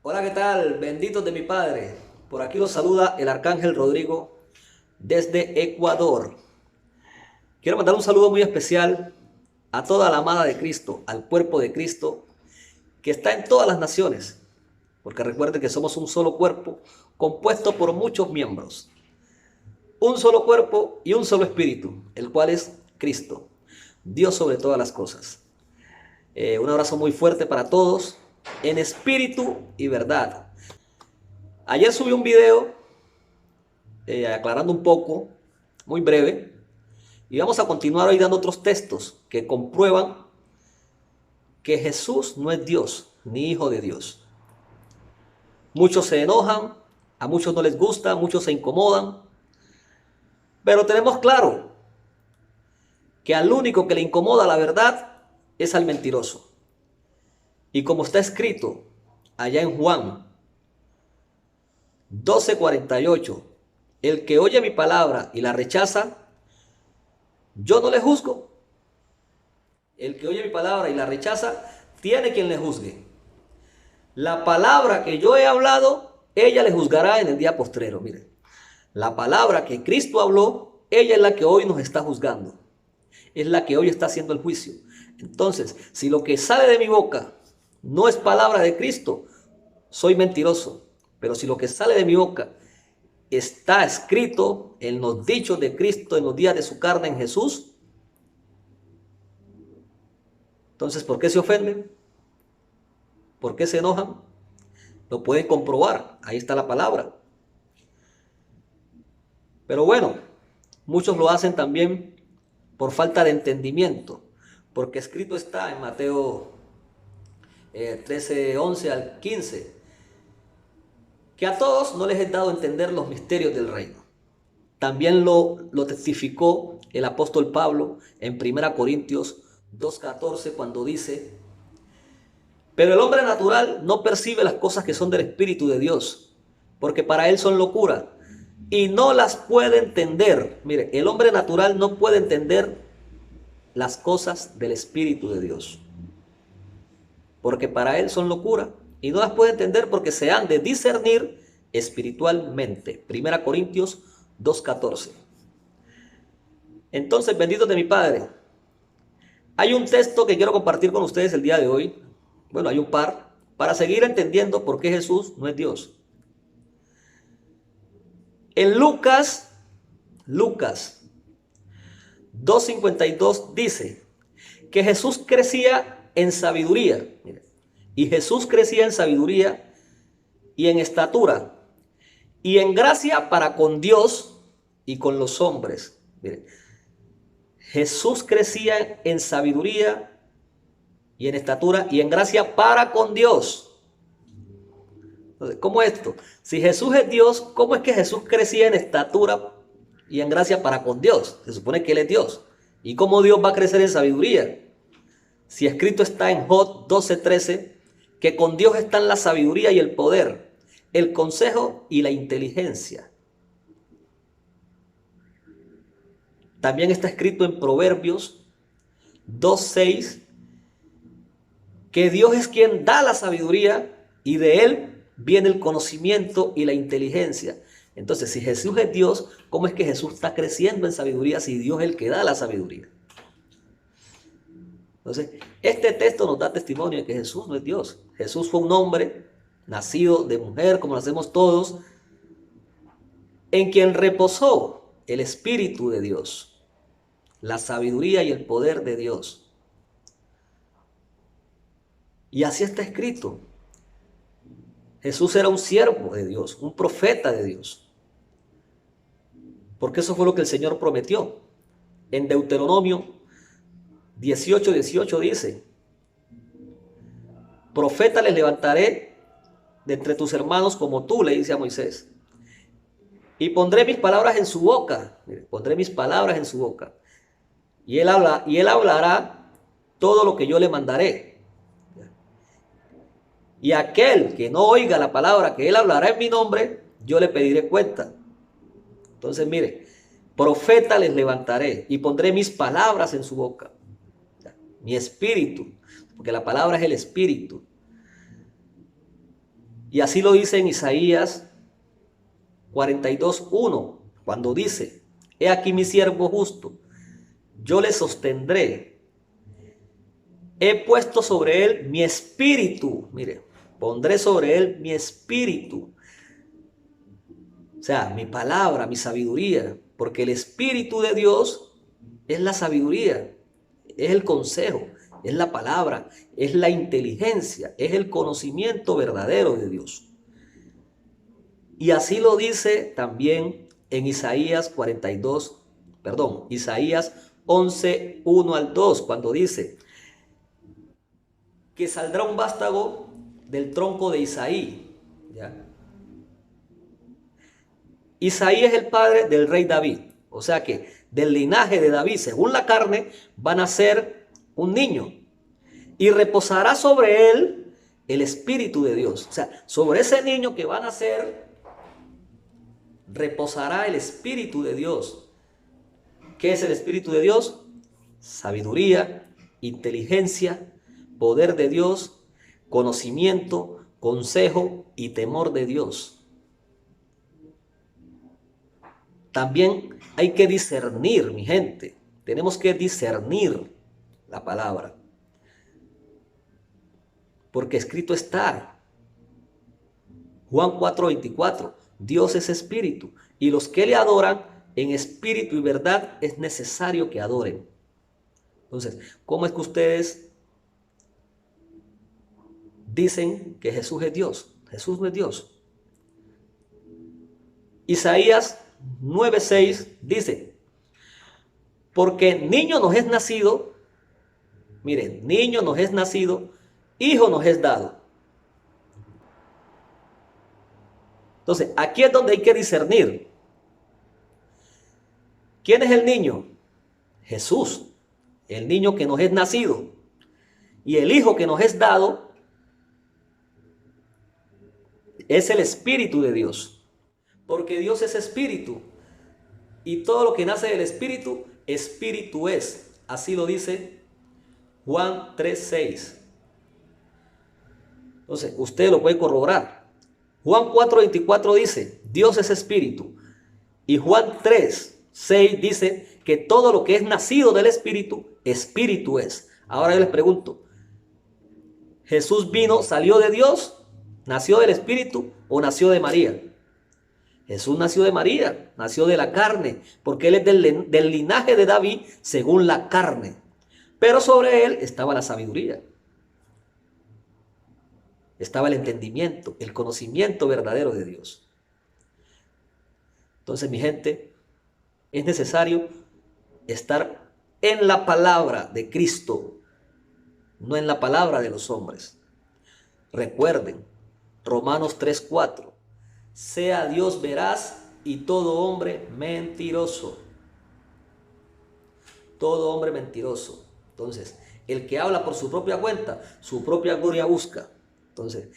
Hola, ¿qué tal? Benditos de mi Padre. Por aquí los saluda el Arcángel Rodrigo desde Ecuador. Quiero mandar un saludo muy especial a toda la amada de Cristo, al cuerpo de Cristo que está en todas las naciones. Porque recuerden que somos un solo cuerpo compuesto por muchos miembros. Un solo cuerpo y un solo espíritu, el cual es Cristo, Dios sobre todas las cosas. Un abrazo muy fuerte para todos, en espíritu y verdad. Ayer subí un video aclarando un poco, muy breve, y vamos a continuar hoy dando otros textos que comprueban que Jesús no es Dios ni hijo de Dios. Muchos se enojan, a muchos no les gusta, muchos se incomodan, pero tenemos claro que al único que le incomoda la verdad es al mentiroso. Y como está escrito allá en Juan 12:48, el que oye mi palabra y la rechaza, yo no le juzgo. El que oye mi palabra y la rechaza, tiene quien le juzgue. La palabra que yo he hablado, ella le juzgará en el día postrero. Miren, la palabra que Cristo habló, ella es la que hoy nos está juzgando. Es la que hoy está haciendo el juicio. Entonces, si lo que sale de mi boca no es palabra de Cristo, soy mentiroso. Pero si lo que sale de mi boca está escrito en los dichos de Cristo en los días de su carne en Jesús, entonces, ¿por qué se ofenden? ¿Por qué se enojan? Lo pueden comprobar, ahí está la palabra. Pero bueno, muchos lo hacen también por falta de entendimiento, porque escrito está en Mateo 13, 11 al 15, que a todos no les he dado a entender los misterios del reino. También lo testificó el apóstol Pablo en 1 Corintios 2:14 cuando dice: pero el hombre natural no percibe las cosas que son del Espíritu de Dios, porque para él son locura y no las puede entender. Mire, el hombre natural no puede entender las cosas del Espíritu de Dios, porque para él son locura y no las puede entender porque se han de discernir espiritualmente. 1 Corintios 2:14. Entonces, benditos de mi Padre, hay un texto que quiero compartir con ustedes el día de hoy. Bueno, hay un par, para seguir entendiendo por qué Jesús no es Dios. En Lucas 2:52 dice que Jesús crecía en sabiduría. Y Jesús crecía en sabiduría y en estatura y en gracia para con Dios y con los hombres. Mire, Jesús crecía en sabiduría y en estatura y en gracia para con Dios. Entonces, ¿cómo esto? Si Jesús es Dios, ¿cómo es que Jesús crecía en estatura y en gracia para con Dios? Se supone que Él es Dios. ¿Y cómo Dios va a crecer en sabiduría? Si escrito está en Job 12:13, que con Dios están la sabiduría y el poder, el consejo y la inteligencia. También está escrito en Proverbios 2:6, que Dios es quien da la sabiduría y de Él viene el conocimiento y la inteligencia. Entonces, si Jesús es Dios, ¿cómo es que Jesús está creciendo en sabiduría si Dios es el que da la sabiduría? Entonces, este texto nos da testimonio de que Jesús no es Dios. Jesús fue un hombre nacido de mujer, como nacemos todos, en quien reposó el Espíritu de Dios, la sabiduría y el poder de Dios. Y así está escrito. Jesús era un siervo de Dios, un profeta de Dios. Porque eso fue lo que el Señor prometió. En Deuteronomio 18:18 dice: profeta les levantaré de entre tus hermanos como tú, le dice a Moisés. Y pondré mis palabras en su boca. Pondré mis palabras en su boca. Y él hablará todo lo que yo le mandaré. Y aquel que no oiga la palabra que él hablará en mi nombre, yo le pediré cuenta. Entonces, mire, profeta les levantaré y pondré mis palabras en su boca. Mi espíritu, porque la palabra es el espíritu. Y así lo dice en Isaías 42:1, cuando dice: he aquí mi siervo justo, yo le sostendré, he puesto sobre él mi espíritu, mire, pondré sobre él mi espíritu, o sea, mi palabra, mi sabiduría, porque el espíritu de Dios es la sabiduría, es el consejo, es la palabra, es la inteligencia, es el conocimiento verdadero de Dios. Y así lo dice también en Isaías 11:1 al 2, cuando dice que saldrá un vástago del tronco de Isaí. ¿Ya? Isaí es el padre del rey David, o sea que del linaje de David, según la carne, va a nacer un niño y reposará sobre él el Espíritu de Dios. O sea, sobre ese niño que va a nacer reposará el Espíritu de Dios. ¿Qué es el Espíritu de Dios? Sabiduría, inteligencia, poder de Dios, conocimiento, consejo y temor de Dios. También hay que discernir, mi gente. Tenemos que discernir la palabra. Porque escrito está. Juan 4:24. Dios es espíritu. Y los que le adoran en espíritu y verdad es necesario que adoren. Entonces, ¿cómo es que ustedes dicen que Jesús es Dios? Jesús no es Dios. Isaías 9:6 dice: porque niño nos es nacido, miren, niño nos es nacido, hijo nos es dado. Entonces, aquí es donde hay que discernir. ¿Quién es el niño? Jesús, el niño que nos es nacido. Y el hijo que nos es dado es el Espíritu de Dios. Porque Dios es espíritu. Y todo lo que nace del espíritu, espíritu es. Así lo dice Juan 3:6. Entonces, usted lo puede corroborar. Juan 4:24 dice: Dios es espíritu. Y Juan 3:6 dice que todo lo que es nacido del espíritu, espíritu es. Ahora yo les pregunto: ¿Jesús salió de Dios, nació del espíritu o nació de María? Jesús nació de María, nació de la carne, porque él es del linaje de David según la carne. Pero sobre él estaba la sabiduría, estaba el entendimiento, el conocimiento verdadero de Dios. Entonces, mi gente, es necesario estar en la palabra de Cristo, no en la palabra de los hombres. Recuerden, Romanos 3:4. Sea Dios veraz y todo hombre mentiroso. Todo hombre mentiroso. Entonces, el que habla por su propia cuenta, su propia gloria busca. Entonces,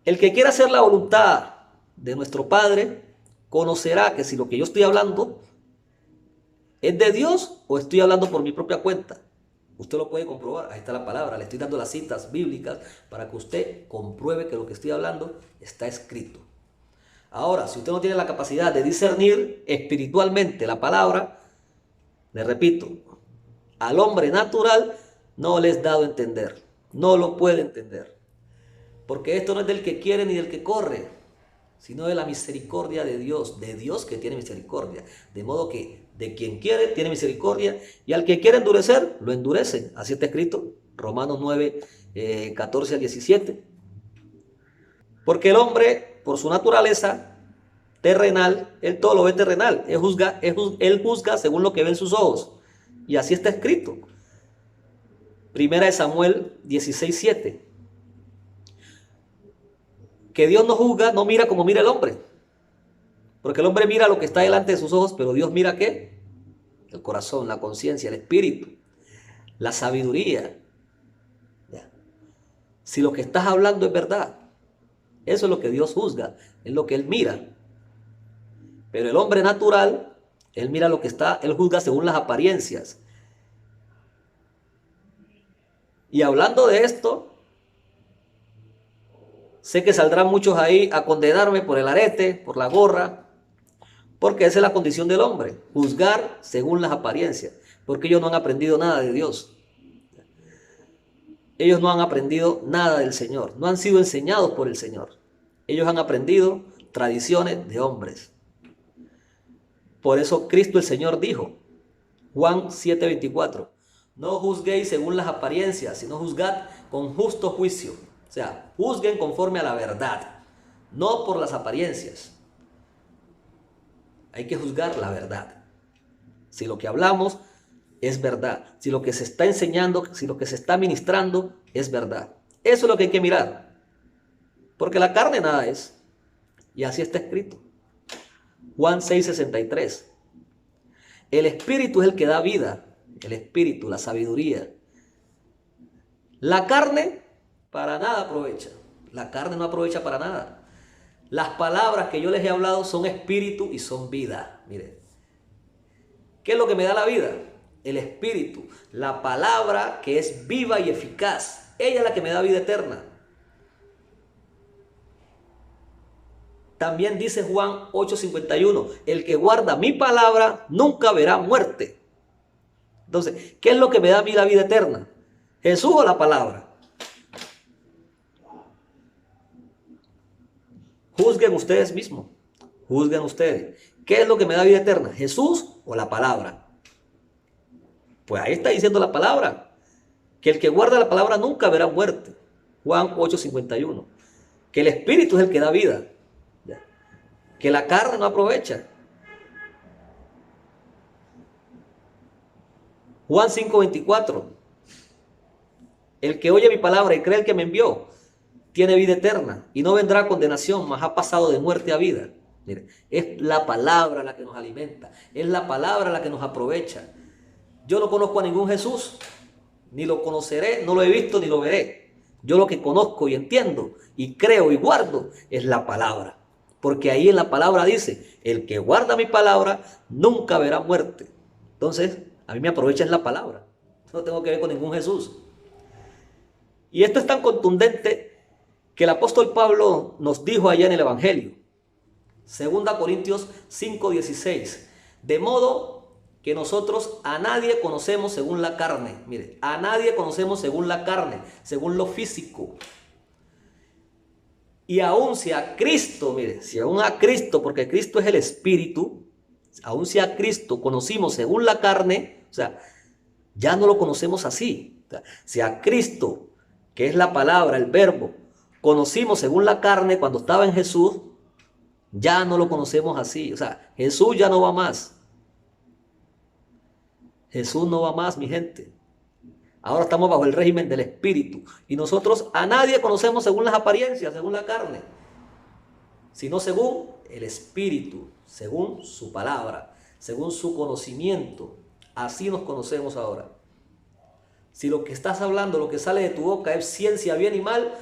el que quiera hacer la voluntad de nuestro Padre, conocerá que si lo que yo estoy hablando es de Dios o estoy hablando por mi propia cuenta. Usted lo puede comprobar, ahí está la palabra, le estoy dando las citas bíblicas para que usted compruebe que lo que estoy hablando está escrito. Ahora, si usted no tiene la capacidad de discernir espiritualmente la palabra, le repito, al hombre natural no le es dado entender, no lo puede entender. Porque esto no es del que quiere ni del que corre, sino de la misericordia de Dios que tiene misericordia. De modo que de quien quiere tiene misericordia y al que quiere endurecer, lo endurecen. Así está escrito, Romanos 9, 14 al 17. Porque el hombre, por su naturaleza terrenal, él todo lo ve terrenal. Él juzga según lo que ven sus ojos. Y así está escrito. Primera de Samuel 16:7. Que Dios no juzga, no mira como mira el hombre. Porque el hombre mira lo que está delante de sus ojos, pero Dios mira ¿qué? El corazón, la conciencia, el espíritu, la sabiduría. ¿Ya? Si lo que estás hablando es verdad, eso es lo que Dios juzga, es lo que Él mira. Pero el hombre natural, él mira lo que está, él juzga según las apariencias. Y hablando de esto, Sé que saldrán muchos ahí a condenarme por el arete, por la gorra, porque esa es la condición del hombre, juzgar según las apariencias, porque ellos no han aprendido nada de Dios. Ellos no han aprendido nada del Señor, no han sido enseñados por el Señor. Ellos han aprendido tradiciones de hombres. Por eso Cristo el Señor dijo, Juan 7:24, no juzguéis según las apariencias, sino juzgad con justo juicio. O sea, juzguen conforme a la verdad, no por las apariencias. Hay que juzgar la verdad. Si lo que hablamos es verdad, si lo que se está enseñando, si lo que se está ministrando es verdad. Eso es lo que hay que mirar. Porque la carne nada es. Y así está escrito. Juan 6:63. El Espíritu es el que da vida. El Espíritu, la sabiduría. La carne para nada aprovecha. La carne no aprovecha para nada. Las palabras que yo les he hablado son espíritu y son vida. Mire, ¿qué es lo que me da la vida? El Espíritu, la palabra que es viva y eficaz. Ella es la que me da vida eterna. También dice Juan 8:51, el que guarda mi palabra nunca verá muerte. Entonces, ¿qué es lo que me da a mí la vida eterna? ¿Jesús o la palabra? Juzguen ustedes mismos. Juzguen ustedes. ¿Qué es lo que me da vida eterna? ¿Jesús o la palabra? Pues ahí está diciendo la palabra. Que el que guarda la palabra nunca verá muerte. Juan 8:51. Que el Espíritu es el que da vida. Que la carne no aprovecha. Juan 5:24. El que oye mi palabra y cree el que me envió, tiene vida eterna y no vendrá a condenación, mas ha pasado de muerte a vida. Mire, es la palabra la que nos alimenta, es la palabra la que nos aprovecha. Yo no conozco a ningún Jesús, ni lo conoceré, no lo he visto ni lo veré. Yo lo que conozco y entiendo y creo y guardo es la palabra. Porque ahí en la palabra dice, el que guarda mi palabra nunca verá muerte. Entonces, a mí me aprovecha en la palabra. No tengo que ver con ningún Jesús. Y esto es tan contundente que el apóstol Pablo nos dijo allá en el Evangelio. 2 Corintios 5:16. De modo que nosotros a nadie conocemos según la carne. Mire, a nadie conocemos según la carne, según lo físico. Y aún si a Cristo, mire, si aún a Cristo, porque Cristo es el Espíritu, aún si a Cristo conocimos según la carne, o sea, ya no lo conocemos así. O sea, si a Cristo, que es la palabra, el verbo, conocimos según la carne cuando estaba en Jesús, ya no lo conocemos así. O sea, Jesús ya no va más. Jesús no va más, mi gente. Ahora estamos bajo el régimen del Espíritu. Y nosotros a nadie conocemos según las apariencias, según la carne, sino según el Espíritu, según su palabra, según su conocimiento. Así nos conocemos ahora. Si lo que estás hablando, lo que sale de tu boca es ciencia bien y mal,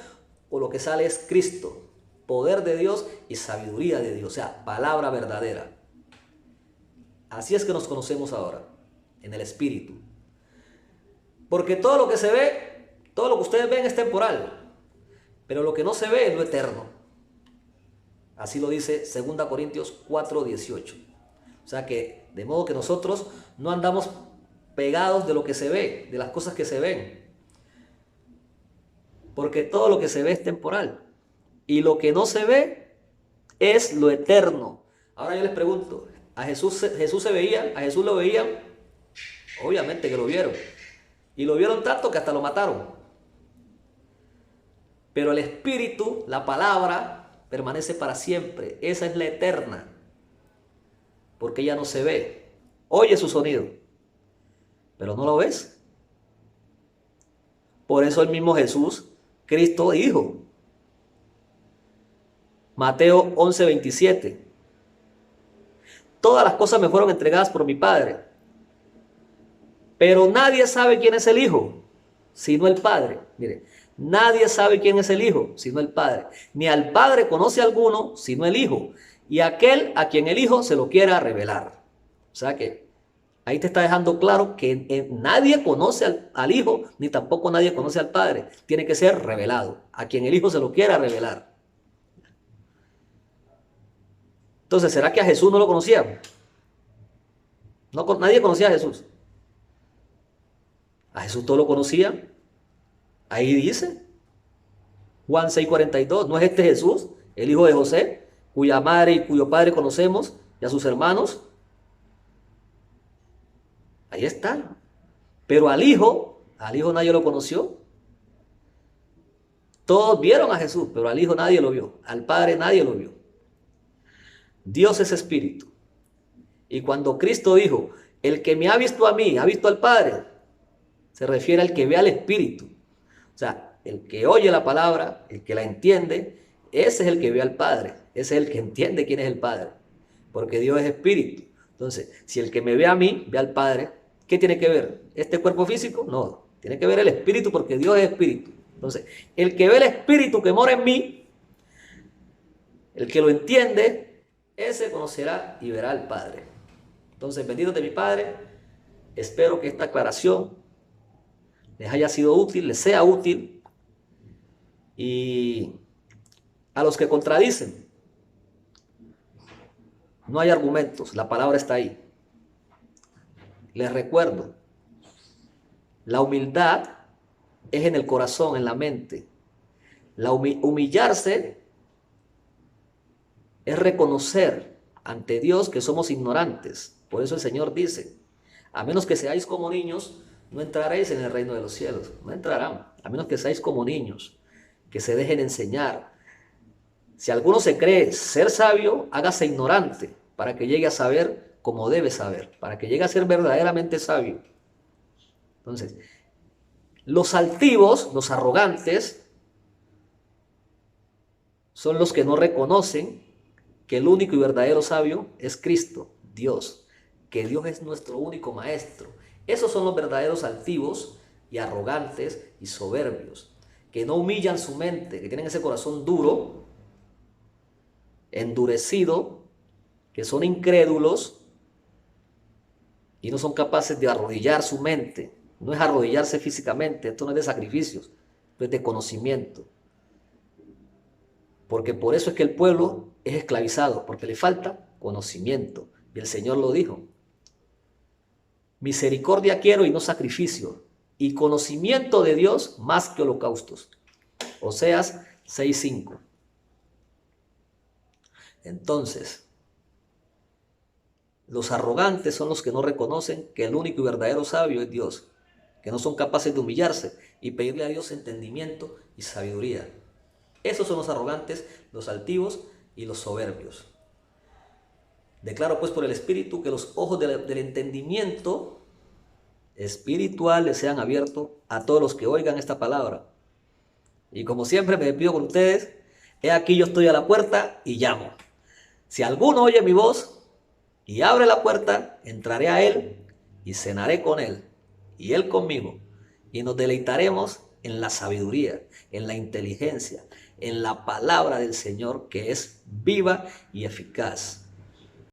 o lo que sale es Cristo, poder de Dios y sabiduría de Dios, o sea, palabra verdadera. Así es que nos conocemos ahora, en el Espíritu. Porque todo lo que se ve, todo lo que ustedes ven es temporal, pero lo que no se ve es lo eterno. Así lo dice 2 Corintios 4:18. O sea que, de modo que nosotros no andamos pegados de lo que se ve, de las cosas que se ven. Porque todo lo que se ve es temporal. Y lo que no se ve es lo eterno. Ahora yo les pregunto, ¿a Jesús se veía? ¿A Jesús lo veían? Obviamente que lo vieron. Y lo vieron tanto que hasta lo mataron. Pero el Espíritu, la palabra, permanece para siempre. Esa es la eterna. Porque ella no se ve. Oye su sonido, pero no lo ves. Por eso el mismo Jesús, Cristo, dijo, Mateo 11:27, todas las cosas me fueron entregadas por mi Padre, pero nadie sabe quién es el Hijo, sino el Padre. Mire, nadie sabe quién es el Hijo, sino el Padre. Ni al Padre conoce alguno, sino el Hijo, y aquel a quien el Hijo se lo quiera revelar. O sea que ahí te está dejando claro que nadie conoce al Hijo, ni tampoco nadie conoce al Padre. Tiene que ser revelado, a quien el Hijo se lo quiera revelar. Entonces, ¿será que a Jesús no lo conocían? No, nadie conocía a Jesús. A Jesús todos lo conocían. Ahí dice, Juan 6:42, ¿no es este Jesús, el hijo de José, cuya madre y cuyo padre conocemos, y a sus hermanos? Ahí está. Pero al hijo nadie lo conoció. Todos vieron a Jesús, pero al hijo nadie lo vio. Al padre nadie lo vio. Dios es espíritu. Y cuando Cristo dijo, el que me ha visto a mí, ha visto al Padre, se refiere al que ve al Espíritu. O sea, el que oye la palabra, el que la entiende, ese es el que ve al Padre. Ese es el que entiende quién es el Padre. Porque Dios es espíritu. Entonces, si el que me ve a mí, ve al Padre, ¿qué tiene que ver? ¿Este cuerpo físico? No, tiene que ver el Espíritu, porque Dios es espíritu. Entonces, el que ve el Espíritu que mora en mí, el que lo entiende, ese conocerá y verá al Padre. Entonces, bendito de mi Padre, espero que esta aclaración les haya sido útil, les sea útil. Y a los que contradicen, no hay argumentos, la palabra está ahí. Les recuerdo, la humildad es en el corazón, en la mente. Humillarse es reconocer ante Dios que somos ignorantes. Por eso el Señor dice, a menos que seáis como niños, no entraréis en el reino de los cielos. No entrarán, a menos que seáis como niños, que se dejen enseñar. Si alguno se cree ser sabio, hágase ignorante, para que llegue a saber como debe saber, para que llegue a ser verdaderamente sabio. Entonces, los altivos, los arrogantes, son los que no reconocen que el único y verdadero sabio es Cristo, Dios, que Dios es nuestro único maestro. Esos son los verdaderos altivos y arrogantes y soberbios, que no humillan su mente, que tienen ese corazón duro, endurecido, que son incrédulos y no son capaces de arrodillar su mente. No es arrodillarse físicamente, esto no es de sacrificios, esto es de conocimiento. Porque por eso es que el pueblo es esclavizado, porque le falta conocimiento. Y el Señor lo dijo. Misericordia quiero y no sacrificio, y conocimiento de Dios más que holocaustos. Oseas 6:5. Entonces, los arrogantes son los que no reconocen que el único y verdadero sabio es Dios, que no son capaces de humillarse y pedirle a Dios entendimiento y sabiduría. Esos son los arrogantes, los altivos y los soberbios. Declaro pues por el Espíritu que los ojos del entendimiento espiritual les sean abiertos a todos los que oigan esta palabra. Y como siempre me despido con ustedes, he aquí yo estoy a la puerta y llamo. Si alguno oye mi voz y abre la puerta, entraré a él y cenaré con él y él conmigo, y nos deleitaremos en la sabiduría, en la inteligencia, en la palabra del Señor, que es viva y eficaz.